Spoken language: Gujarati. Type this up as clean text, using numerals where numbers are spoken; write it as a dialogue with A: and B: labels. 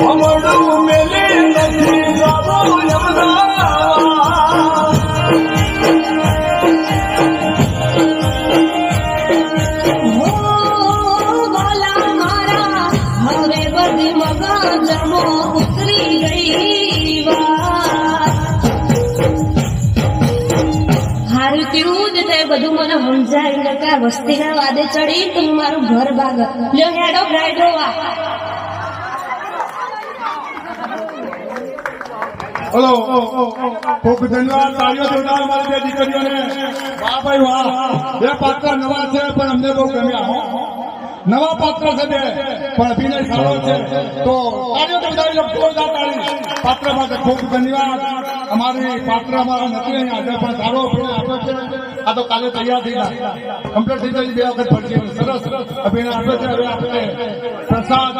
A: અમડું મેલી નથી જાવું
B: બધું મને સમજાય કે વસ્તીના વાદે ચડી તો મારું ઘર ભાગ લ્યો હેડો બ્રાઇડ રોવા
A: હલો ખૂબ ધન્યવાદ તાળીઓ જોરદાર મારી બે દીકરીઓને વાહ ભાઈ વાહ બે પાત્ર નવા છે પણ અમને બહુ ગમ્યા નવા પાત્ર છે બે પણ અભિનય સારો છે તો તાળીઓ જોરદાર તાળી પાત્ર માટે ખૂબ ધન્યવાદ અમારી પાત્ર અમારા નથી અહીં આજે પણ સારો અભિનય આપ્યો છે આ તો કાલે તૈયાર થઈ ગયા કમ્પ્લીટ થઈ જાય બે વખત ફરશે સરસ અભિનય આપ્યો છે હવે આપણે પ્રસાદ